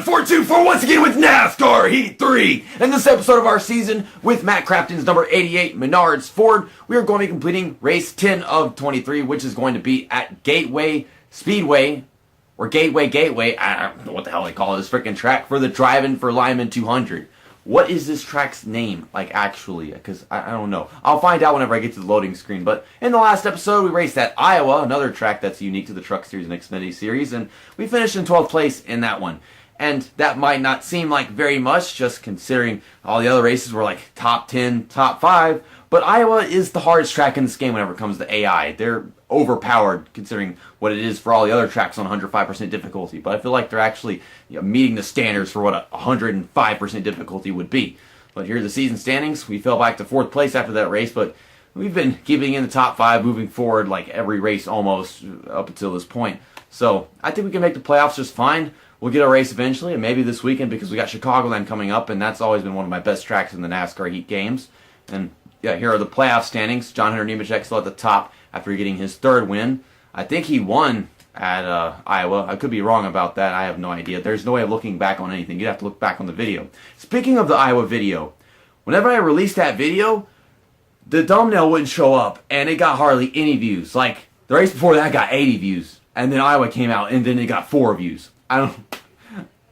424 once again with NASCAR Heat 3. In this episode of our season with Matt Crafton's number 88 Menards Ford, we are going to be completing race 10 of 23, which is going to be at Gateway Speedway, or Gateway, I don't know what the hell they call this freaking track, for the Driving for Lyman 200. What is this track's name, like, actually? Because I don't know. I'll find out whenever I get to the loading screen. But in the last episode, we raced at Iowa, another track that's unique to the Truck Series and Xfinity Series, and we finished in 12th place in that one. And that might not seem like very much, just considering all the other races were like top 10, top 5. But Iowa is the hardest track in this game whenever it comes to AI. They're overpowered considering what it is for all the other tracks on 105% difficulty. But I feel like they're actually meeting the standards for what a 105% difficulty would be. But here are the season standings. We fell back to 4th place after that race, but we've been keeping in the top 5 moving forward like every race almost up until this point. So I think we can make the playoffs just fine. We'll get a race eventually, and maybe this weekend because we got Chicagoland coming up, and that's always been one of my best tracks in the NASCAR Heat games. And yeah, here are the playoff standings. John Hunter Nemechek still at the top after getting his 3rd win. I think he won at Iowa. I could be wrong about that. I have no idea. There's no way of looking back on anything. You'd have to look back on the video. Speaking of the Iowa video, whenever I released that video, the thumbnail wouldn't show up, and it got hardly any views. Like, the race before that got 80 views, and then Iowa came out, and then it got 4 views.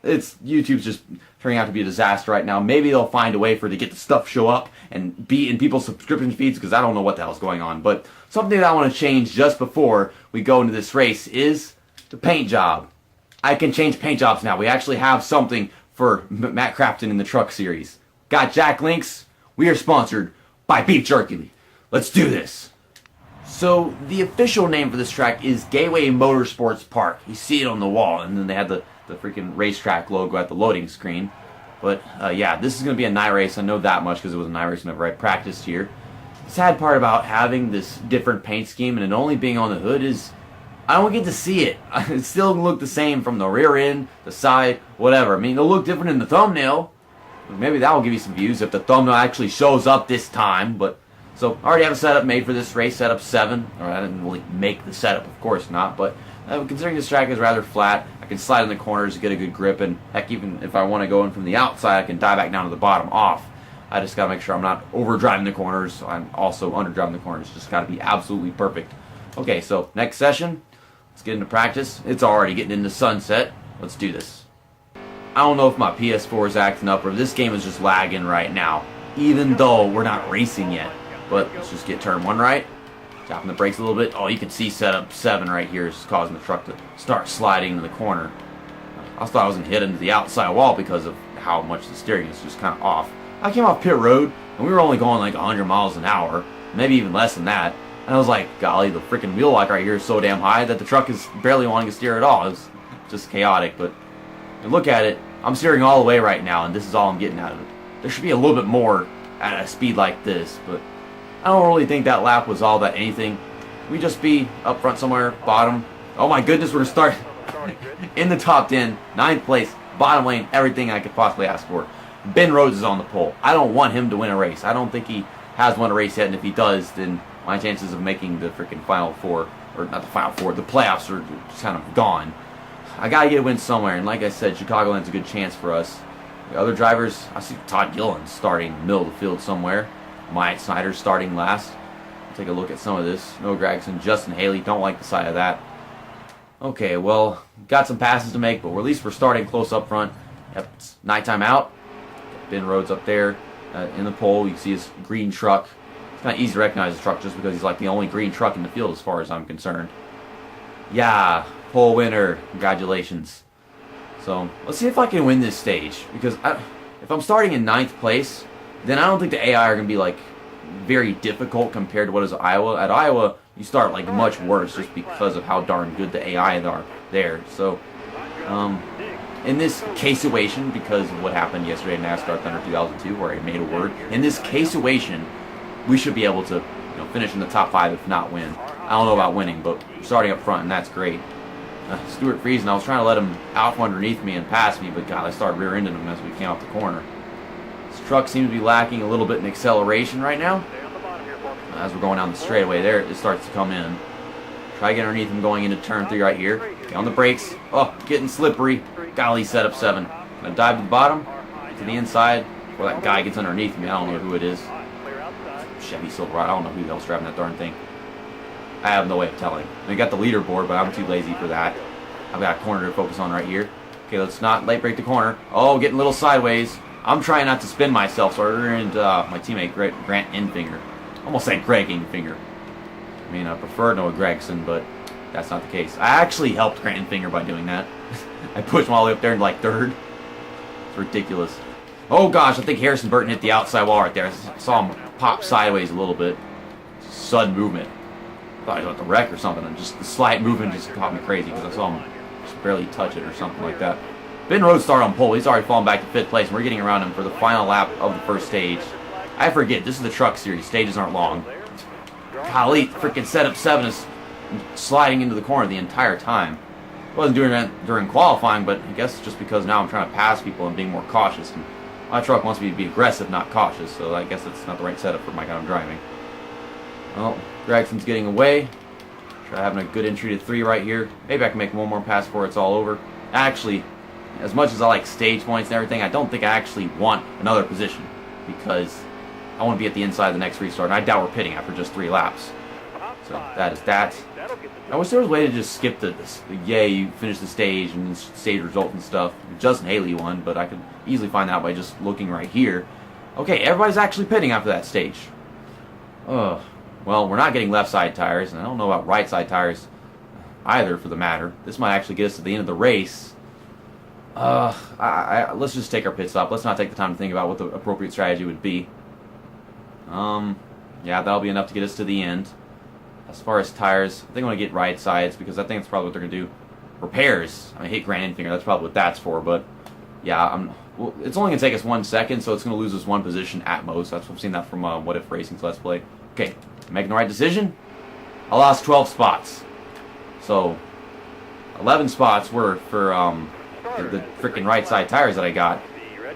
YouTube's just turning out to be a disaster right now. Maybe they'll find a way for it to get the stuff show up and be in people's subscription feeds, because I don't know what the hell's going on. But something that I want to change just before we go into this race is the paint job. I can change paint jobs now. We actually have something for Matt Crafton in the Truck Series. Got Jack Links. We are sponsored by Beef Jerky. Let's do this. So the official name for this track is Gateway Motorsports Park. You see it on the wall, and then they had the freaking racetrack logo at the loading screen. But yeah, this is going to be a night race. I know that much because it was a night race whenever I practiced here. The sad part about having this different paint scheme and it only being on the hood is I don't get to see it. It still look the same from the rear end, the side, whatever. I mean, it'll look different in the thumbnail. Maybe that will give you some views if the thumbnail actually shows up this time. But so I already have a setup made for this race, setup 7. Or I didn't really make the setup, of course not. But considering this track is rather flat, I can slide in the corners to get a good grip. And heck, even if I want to go in from the outside, I can dive back down to the bottom off. I just got to make sure I'm not overdriving the corners. I'm also underdriving the corners. Just got to be absolutely perfect. Okay, so next session, let's get into practice. It's already getting into sunset. Let's do this. I don't know if my PS4 is acting up or if this game is just lagging right now, even though we're not racing yet. But let's just get turn 1 right. Tapping the brakes a little bit. Oh, you can see setup 7 right here is causing the truck to start sliding in the corner. I thought I was going to hit into the outside wall because of how much the steering is just kind of off. I came off pit road, and we were only going like 100 miles an hour, maybe even less than that. And I was like, golly, the freaking wheel lock right here is so damn high that the truck is barely wanting to steer at all. It's just chaotic, but look at it. I'm steering all the way right now, and this is all I'm getting out of it. There should be a little bit more at a speed like this, but I don't really think that lap was all that anything. We just be up front somewhere, bottom. Oh my goodness, we're going to start in the top 10, 9th place, bottom lane, everything I could possibly ask for. Ben Rhodes is on the pole. I don't want him to win a race. I don't think he has won a race yet, and if he does, then my chances of making the freaking Final Four, or not the Final Four, the playoffs are just kind of gone. I got to get a win somewhere, and like I said, Chicagoland's a good chance for us. The other drivers, I see Todd Gilliland starting middle of the field somewhere. Myatt Snyder starting last. Take a look at some of this. Noah Gragson, Justin Haley, don't like the side of that. Okay, well, got some passes to make, but at least we're starting close up front. Yep, it's nighttime out. Ben Rhodes up there in the pole. You can see his green truck. It's kind of easy to recognize the truck just because he's like the only green truck in the field as far as I'm concerned. Yeah, pole winner. Congratulations. So, let's see if I can win this stage. Because if I'm starting in 9th place, then I don't think the AI are going to be like very difficult compared to what is Iowa. At Iowa, you start like much worse just because of how darn good the AI are there. So, in this case-situation, because of what happened yesterday in NASCAR Thunder 2002, where I made a word, in this case-situation, we should be able to finish in the top 5 if not win. I don't know about winning, but starting up front, and that's great. Stuart Friesen, I was trying to let him out from underneath me and pass me, but God, I started rear-ending him as we came off the corner. This truck seems to be lacking a little bit in acceleration right now. As we're going down the straightaway there, it starts to come in. Try to get underneath him going into turn 3 right here. Okay, on the brakes. Oh, getting slippery. Golly, setup 7. Gonna dive to the bottom, to the inside, before that guy gets underneath me. I don't know who it is. Chevy Silverado. I don't know who the hell's driving that darn thing. I have no way of telling. We got the leaderboard, but I'm too lazy for that. I've got a corner to focus on right here. Okay, let's not late break the corner. Oh, getting a little sideways. I'm trying not to spin myself, so I ran into my teammate Grant Enfinger. Almost said Greg Enfinger. I mean, I prefer Noah Gregson, but that's not the case. I actually helped Grant Enfinger by doing that. I pushed him all the way up there in like third. It's ridiculous. Oh gosh, I think Harrison Burton hit the outside wall right there. I saw him pop sideways a little bit. Sudden movement. I thought he was about to wreck or something, and just the slight movement just caught me crazy because I saw him just barely touch it or something like that. Ben Rhodes started on pole. He's already fallen back to 5th place, and we're getting around him for the final lap of the first stage. I forget, this is the truck series. Stages aren't long. Golly, freaking setup 7 is sliding into the corner the entire time. I wasn't doing that during qualifying, but I guess it's just because now I'm trying to pass people and being more cautious. And my truck wants me to be aggressive, not cautious, so I guess it's not the right setup for my guy I'm driving. Well, Gregson's getting away. Try having a good entry to 3 right here. Maybe I can make one more pass before it's all over. Actually, as much as I like stage points and everything, I don't think I actually want another position because I want to be at the inside of the next restart, and I doubt we're pitting after just 3 laps. So that is that. I wish there was a way to just skip the yay, you finished the stage and stage results and stuff. Justin Haley won, but I could easily find out by just looking right here. Okay, everybody's actually pitting after that stage. Well, we're not getting left side tires, and I don't know about right side tires either, for the matter. This might actually get us to the end of the race. Let's just take our pit stop. Let's not take the time to think about what the appropriate strategy would be. Yeah, that'll be enough to get us to the end. As far as tires, I think I want to get right sides because I think that's probably what they're going to do. Repairs. I hate Grand Enfinger. That's probably what that's for, but yeah, well, it's only going to take us 1 second, so it's going to lose us 1 position at most. That's I've seen that from What If Racing's Let's Play. Okay, making the right decision. I lost 12 spots. So 11 spots were for the freaking right side tires that I got,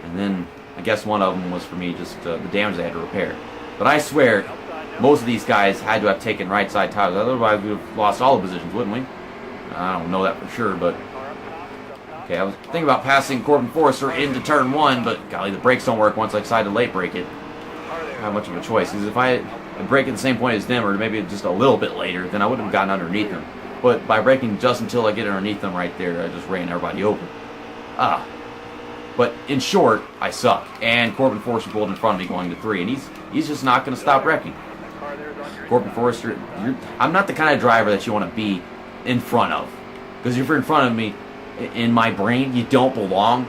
and then I guess one of them was for me just the damage they had to repair. But I swear, most of these guys had to have taken right side tires, otherwise we would have lost all the positions, wouldn't we? I don't know that for sure, but okay, I was thinking about passing Corbin Forrester into turn 1, but golly, the brakes don't work once I decide to late brake it. I don't have much of a choice, because if I had brake at the same point as them, or maybe just a little bit later, then I wouldn't have gotten underneath them. But by braking just until I get underneath them right there, I just ran everybody over. But in short, I suck. And Corbin Forrester pulled in front of me going to 3, and he's just not going to stop wrecking. Corbin Forrester, I'm not the kind of driver that you want to be in front of. Because if you're in front of me, in my brain, you don't belong.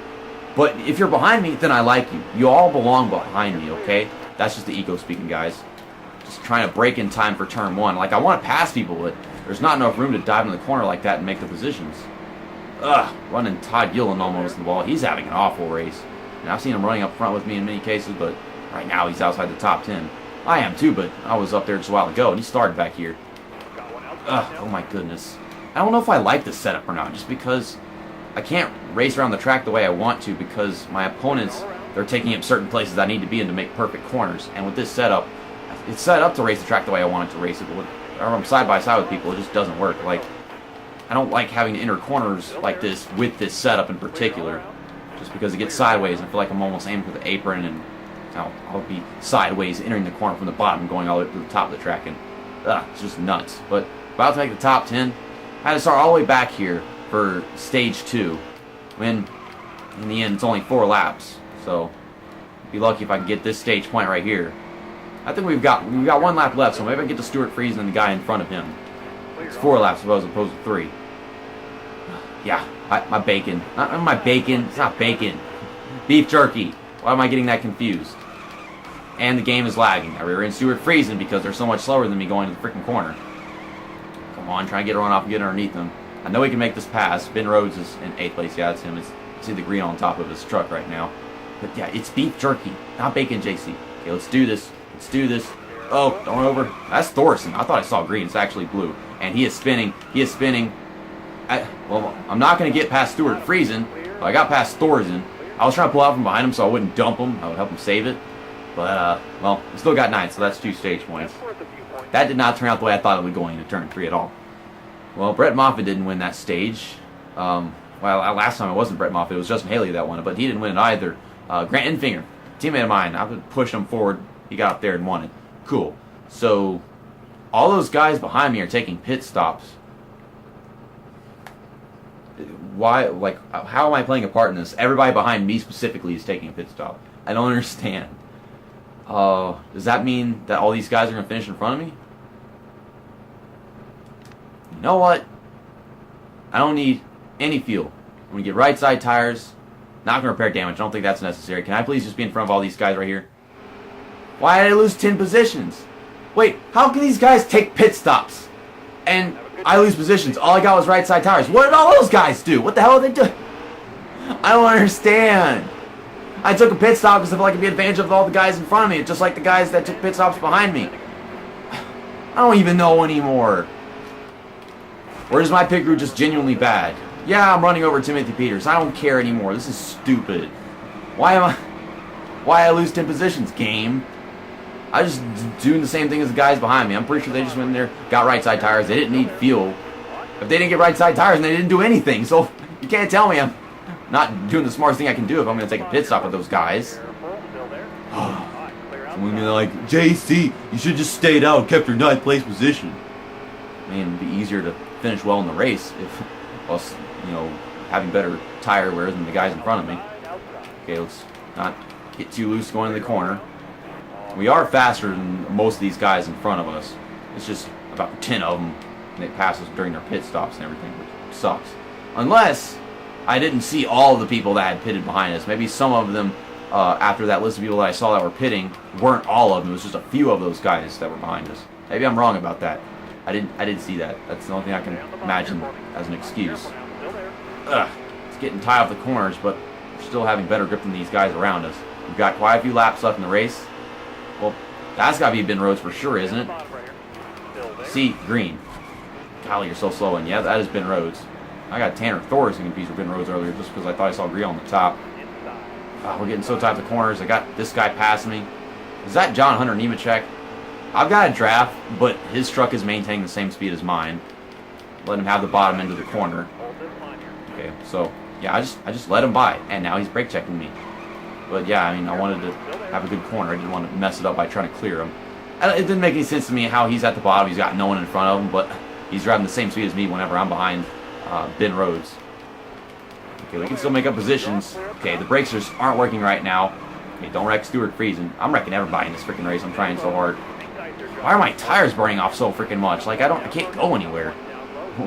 But if you're behind me, then I like you. You all belong behind me, okay? That's just the ego speaking, guys. Just trying to break in time for turn 1. Like, I want to pass people, but there's not enough room to dive in the corner like that and make the positions. Running Todd Gillen almost in the wall. He's having an awful race. And I've seen him running up front with me in many cases, but right now he's outside the top 10. I am too, but I was up there just a while ago, and he started back here. Oh my goodness. I don't know if I like this setup or not, just because I can't race around the track the way I want to because my opponents, they're taking up certain places I need to be in to make perfect corners. And with this setup, it's set up to race the track the way I want it to race it, but when I'm side by side with people, it just doesn't work. Like, I don't like having to enter corners like this with this setup in particular, just because it gets sideways and I feel like I'm almost aiming for the apron, and I'll be sideways entering the corner from the bottom going all the way to the top of the track, and it's just nuts. But about to make the top 10, I had to start all the way back here for stage 2, when in the end it's only 4 laps, so be lucky if I can get this stage point right here. I think we've got 1 lap left, so maybe I can get to Stuart Friesen and the guy in front of him. It's 4 laps as opposed to 3. Yeah, my bacon. Not my bacon. It's not bacon. Beef jerky. Why am I getting that confused? And the game is lagging. I rear in Stuart Friesen because they're so much slower than me going to the freaking corner. Come on, try and get a run off and get underneath them. I know he can make this pass. Ben Rhodes is in 8th place. Yeah, it's him. See the green on top of his truck right now. But yeah, it's beef jerky, not bacon, JC. Okay, let's do this. Let's do this. Oh, don't over. That's Thorson. I thought I saw green. It's actually blue. And he is spinning. He is spinning. Well, I'm not going to get past Stuart Friesen. I got past Thorson. I was trying to pull out from behind him so I wouldn't dump him. I would help him save it. But, well, we still got 9, so that's 2 stage points. That did not turn out the way I thought it would going into turn 3 at all. Well, Brett Moffitt didn't win that stage. Well, last time it wasn't Brett Moffitt, it was Justin Haley that won it, but he didn't win it either. Grant Enfinger, teammate of mine, I would push him forward. He got up there and won it. Cool. So, all those guys behind me are taking pit stops. Why, like, how am I playing a part in this? Everybody behind me specifically is taking a pit stop. I don't understand. Does that mean that all these guys are going to finish in front of me? You know what? I don't need any fuel. I'm going to get right side tires. Not going to repair damage. I don't think that's necessary. Can I please just be in front of all these guys right here? Why did I lose 10 positions? Wait, how can these guys take pit stops? And I lose positions. All I got was right side tires. What did all those guys do? What the hell are they doing? I don't understand. I took a pit stop because I felt like I could be advantage of all the guys in front of me, just like the guys that took pit stops behind me. I don't even know anymore. Or is my pit crew just genuinely bad? Yeah, I'm running over Timothy Peters. I don't care anymore. This is stupid. Why I lose 10 positions, game? I just doing the same thing as the guys behind me. I'm pretty sure they just went in there, got right side tires. They didn't need fuel. If they didn't get right side tires, then they didn't do anything. So you can't tell me I'm not doing the smartest thing I can do if I'm going to take a pit stop with those guys. Someone's going to be like, JC, you should just stayed out and kept your 9th place position. I mean, it'd be easier to finish well in the race if us, you know, having better tire wear than the guys in front of me. Okay, let's not get too loose going in the corner. We are faster than most of these guys in front of us. It's just about 10 of them, and they pass us during their pit stops and everything, which sucks. Unless I didn't see all of the people that had pitted behind us. Maybe some of them, after that list of people that I saw that were pitting, weren't all of them. It was just a few of those guys that were behind us. Maybe I'm wrong about that. I didn't see that. That's the only thing I can imagine as an excuse. It's getting tight off the corners, but we're still having better grip than these guys around us. We've got quite a few laps left in the race. Well, that's got to be Ben Rhodes for sure, isn't it? See, green. Golly, you're so slow. And yeah, that is Ben Rhodes. I got Tanner Thorson confused with Ben Rhodes earlier just because I thought I saw green on the top. We're getting so tight to the corners. I got this guy passing me. Is that John Hunter Nemechek? I've got a draft, but his truck is maintaining the same speed as mine. Let him have the bottom end of the corner. Okay, so yeah, I just let him by, and now he's brake checking me. But yeah, I mean, I wanted to have a good corner. I didn't want to mess it up by trying to clear him. It didn't make any sense to me how he's at the bottom. He's got no one in front of him, but he's driving the same speed as me whenever I'm behind Ben Rhodes. Okay, we can still make up positions. Okay, the brakes just aren't working right now. Okay, don't wreck Stuart Friesen. I'm wrecking everybody in this freaking race. I'm trying so hard. Why are my tires burning off so freaking much? Like, I can't go anywhere.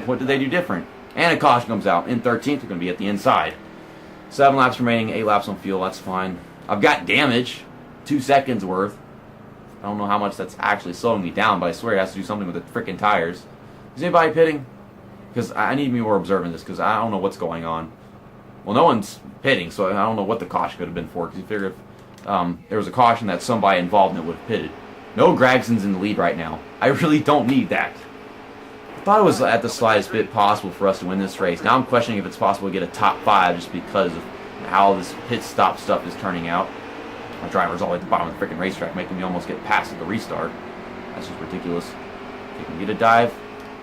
What did they do different? And a caution comes out. In 13th, we're going to be at the inside. 7 laps remaining, 8 laps on fuel. That's fine. I've got damage. 2 seconds worth. I don't know how much that's actually slowing me down, but I swear it has to do something with the freaking tires. Is anybody pitting? Because I need to be more observant of this, because I don't know what's going on. Well, no one's pitting, so I don't know what the caution could have been for, because you figure if there was a caution that somebody involved in it would have pitted. No Gragson's in the lead right now. I really don't need that. I thought it was at the slightest bit possible for us to win this race. Now I'm questioning if it's possible to get a top 5 just because of how this pit stop stuff is turning out. My driver's all the way at the bottom of the freaking racetrack, making me almost get past at the restart. That's just ridiculous. You can get a dive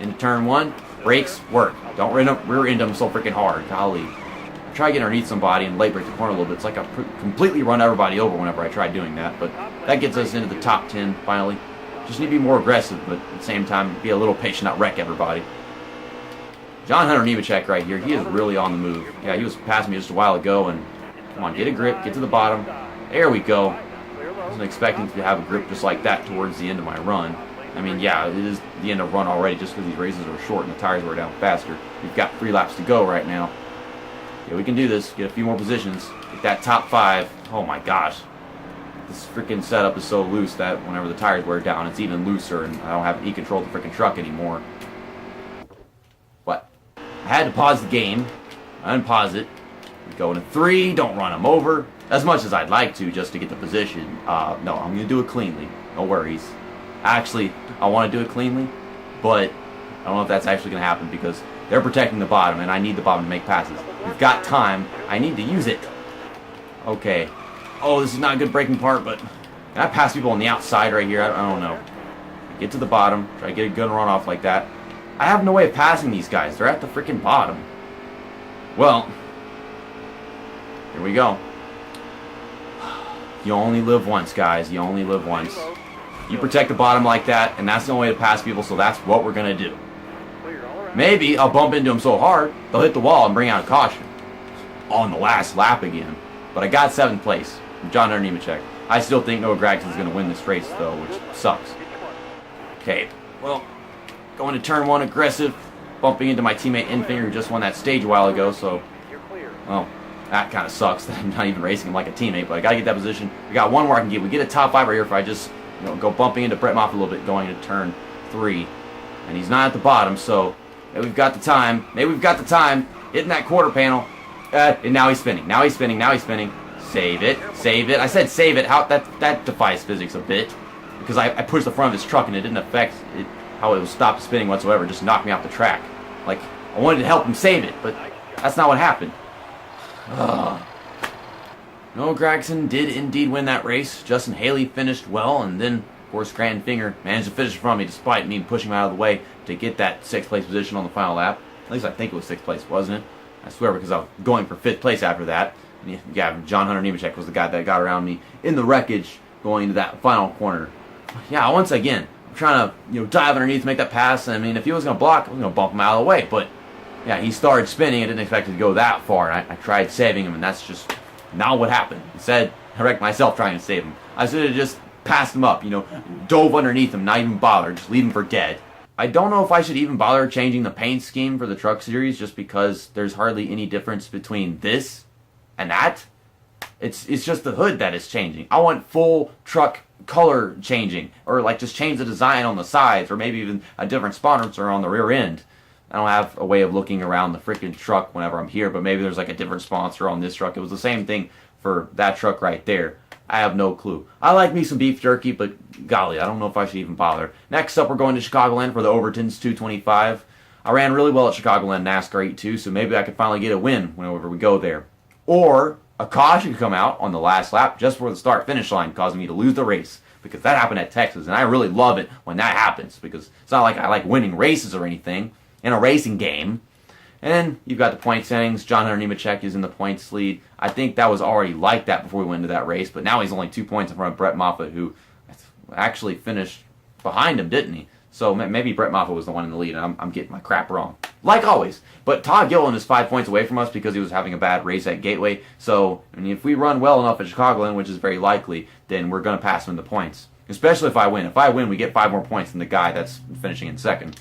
into turn 1. Brakes work. Don't rear end them so freaking hard. Golly. I try getting underneath somebody and late break the corner a little bit. It's like I completely run everybody over whenever I try doing that. But that gets us into the top 10 finally. Just need to be more aggressive, but at the same time, be a little patient, not wreck everybody. John Hunter Nemechek right here. He is really on the move. Yeah, he was passing me just a while ago. And come on, get a grip. Get to the bottom. There we go. I wasn't expecting to have a grip just like that towards the end of my run. I mean, yeah, it is the end of the run already just because these races are short and the tires wear down faster. We've got 3 laps to go right now. Yeah, we can do this. Get a few more positions. Get that top 5. Oh my gosh. This freaking setup is so loose that whenever the tires wear down, it's even looser and I don't have E-control the freaking truck anymore. What? I had to pause the game. Unpause it. We go into 3. Don't run them over. As much as I'd like to just to get the position. No, I'm going to do it cleanly. No worries. Actually, I want to do it cleanly, but I don't know if that's actually going to happen because they're protecting the bottom and I need the bottom to make passes. We've got time. I need to use it. Okay. Oh, this is not a good braking part, but can I pass people on the outside right here? I don't know. Get to the bottom. Try to get a good run off like that. I have no way of passing these guys. They're at the freaking bottom. Well, here we go. You only live once, guys. You only live once. You protect the bottom like that, and that's the only way to pass people, so that's what we're going to do. Maybe I'll bump into them so hard, they'll hit the wall and bring out a caution. On the last lap again. But I got 7th place. John Hunter Nemechek. I still think Noah Gragson's going to win this race, though, which sucks. Okay, well, going to turn 1 aggressive, bumping into my teammate Infinger, who just won that stage a while ago, so, well, that kind of sucks that I'm not even racing him like a teammate, but I got to get that position. We got one more I can get. We get a top 5 right here if I just, go bumping into Brett Moffitt a little bit, going to turn 3. And he's not at the bottom, so maybe we've got the time. Maybe we've got the time. Hitting that quarter panel. And now he's spinning. Now he's spinning. Now he's spinning. Save it. Save it. I said save it. How that defies physics a bit. Because I pushed the front of his truck and it didn't affect it, how it was stopped spinning whatsoever. It just knocked me off the track. Like, I wanted to help him save it, but that's not what happened. Noah Gragson did indeed win that race. Justin Haley finished well, and then, of course, Crafton Finger managed to finish in front of me despite me pushing him out of the way to get that 6th place position on the final lap. At least I think it was 6th place, wasn't it? I swear, because I was going for 5th place after that. And yeah, John Hunter Nemechek was the guy that got around me in the wreckage going into that final corner. Yeah, once again, I'm trying to dive underneath, make that pass. I mean, if he was going to block, I was going to bump him out of the way. But yeah, he started spinning. I didn't expect it to go that far. And I tried saving him, and that's just not what happened. Instead, I wrecked myself trying to save him. I should have just passed him up, dove underneath him, not even bothered, just leave him for dead. I don't know if I should even bother changing the paint scheme for the Truck Series just because there's hardly any difference between this and that. It's just the hood that is changing. I want full truck color changing, or like just change the design on the sides, or maybe even a different sponsor on the rear end. I don't have a way of looking around the freaking truck whenever I'm here, but maybe there's like a different sponsor on this truck. It was the same thing for that truck right there. I have no clue. I like me some beef jerky, but golly, I don't know if I should even bother. Next up, we're going to Chicagoland for the Overton's 225. I ran really well at Chicagoland NASCAR 82, so maybe I could finally get a win whenever we go there. Or a caution could come out on the last lap just before the start-finish line, causing me to lose the race. Because that happened at Texas, and I really love it when that happens, because it's not like I like winning races or anything in a racing game. And then you've got the point settings. John Hunter Nemechek is in the points lead. I think that was already like that before we went into that race, but now he's only 2 points in front of Brett Moffitt, who actually finished behind him, didn't he? So maybe Brett Moffitt was the one in the lead, and I'm getting my crap wrong. Like always. But Todd Gilliland is 5 points away from us because he was having a bad race at Gateway. So, I mean, if we run well enough at Chicagoland, which is very likely, then we're going to pass him in the points. Especially if I win. If I win, we get 5 more points than the guy that's finishing in second.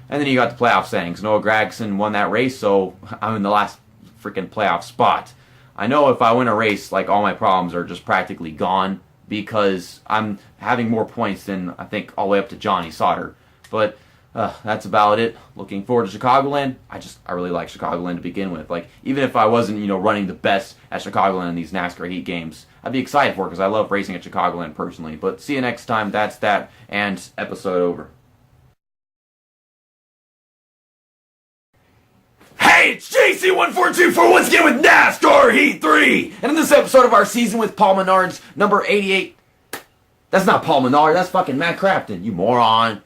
And then you got the playoff standings. Noah Gragson won that race, so I'm in the last freaking playoff spot. I know if I win a race, like, all my problems are just practically gone because I'm having more points than, I think, all the way up to Johnny Sauter. But that's about it. Looking forward to Chicagoland. I really like Chicagoland to begin with. Like, even if I wasn't, running the best at Chicagoland in these NASCAR Heat games, I'd be excited for it because I love racing at Chicagoland personally. But see you next time. That's that. And episode over. Hey, it's JC1424 once again with NASCAR Heat 3! And in this episode of our season with Paul Menard's number 88... That's not Paul Menard, that's fucking Matt Crafton, you moron.